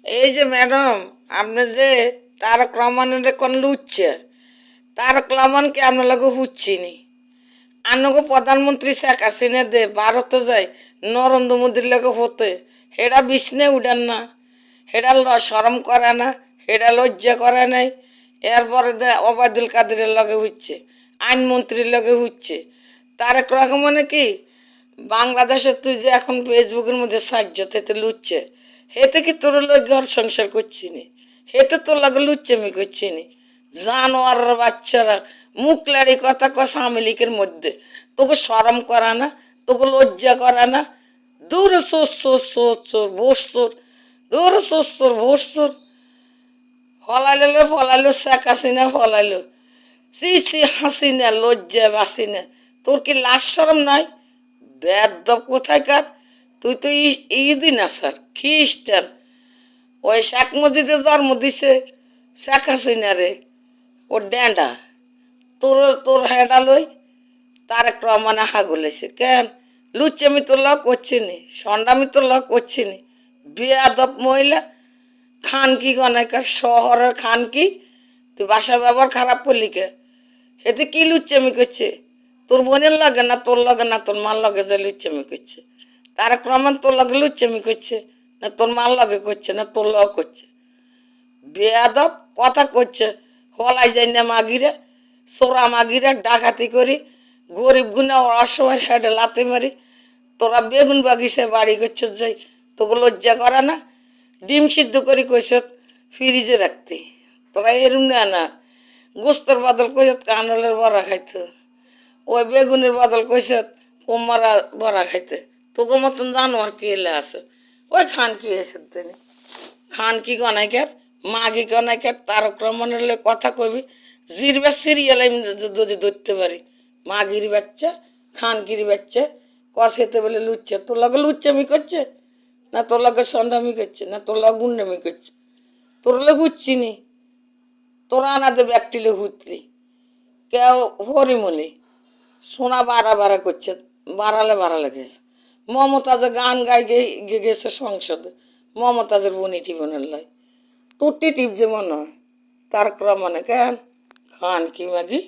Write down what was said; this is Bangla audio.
এই যে ম্যাডাম, আপনি যে তারক রহমানের কোন লুচ্ছে, তারক রহমানকে আপনার লগে হুচ্ছিনি। আনগো প্রধানমন্ত্রী শেখ হাসিনা দে ভারতে যায় নরেন্দ্র মোদীর লগে হতে, হেডা বিছনে উঠান না, হেডা শরম করে না, হেডা লজ্জা করে নাই। এরপরে দে ওবায়দুল কাদেরের লগে হচ্ছে, আইনমন্ত্রীর লগে হচ্ছে। তারেক রহমানে কি বাংলাদেশে তুই যে এখন ফেসবুকের মধ্যে সাহায্য হেতে লুচ্ছে, হেতে কি তোর লগে ঘর সংসার করছি নি, হেতে তোর লগে লুচ্ছেমি করছি নি। জানোয়ার বাচ্চারা মুখ লাড়ি কথা কস আওয়ামী লীগের মধ্যে, তোকে শরম করা না, তোকে লজ্জা করা না। দূর সোর সোর সোর সোর ভোর সোর, দূর সোর সোর ভোর সোর। ফলাইলো ফলাইলো শেখ হাসিনা ফলাইলো। সি সি হাসিনা লজ্জা বাসিনা, তোর কি লাজ শরম নাই? বেদব কোথাকার, তুই তো ইহুদি না স্যার, খ্রিস্টান। ওই শেখ মুজিদে জন্ম দিছে শেখ হাসিনা রে, ও ড্যান্ডা। তোর তোর হেডা লই তারেক রহমানে হাগুলেছে কেন? লুচ্চামি তোর লগ করছি নি, সন্ডামি তোর লগ করছি নি। বেয়াদব মহিলা, খান কি গনাইকার শহরের খান কি, তুই বাসা ব্যবহার খারাপ করলি কে? এতে কি লুচ্চামি করছে? তোর বোনের লাগে না, তোর লাগে না, তোর মার লগে যে লুচ্চামি করছে। তারেক রহমান তোর লগে লুচ্চামি করছে না, তোর মার লগে করছে না, তোর লগ করছে? বেয়াদব কথা করছে। হলাই যাই না মাগিরে, সোরা মাগিরে ডাকাতি করি, গরিব গুনা অসহায় হেডে লাতে মারি। তোরা বেগুন বাগিচে বাড়ি করছ যাই, তোকে লজ্জা করে না? ডিম সিদ্ধ করি কইস ফ্রিজে রাখতে, তোরা এরম না না। গোস্তর বদল কইস কানলের বড়া খাইতে, ওই বেগুনের বদল কইস কোমারা বড়া খাইতে। তোকে মতন জানোয়ার কে এলে আছে? ওই খান কি এসে তিনি খান কি গনাইকার, মাগি গনাইকার, তারক রহমানের লগে কথা কইবি, জিরবে সিরিয়াল আমি যদি ধরতে পারি। মাগির বাচ্চা, খানকির বাচ্চা, কস খেতে বলে লুচ্ছে। তোর লগে লুচ্চামি করছে না, তোর লগে সন্ডামি করছে না, তোর লগে গুন্ডামি করছে? তোর লগে হুচ্ছি নি, তোরা আনাদের ব্যক্তিলে হুতলি কেউ হরিমলি সোনা বাড়া বাড়া করছে, বাড়ালে গেছে। মমতাজে গান গাই গেছে সংসদে, মমতাজের বনি টিপনের লাই। তোরটি টিপ যে মনে হয় তারক রহমানে কেন? খান কি মাগি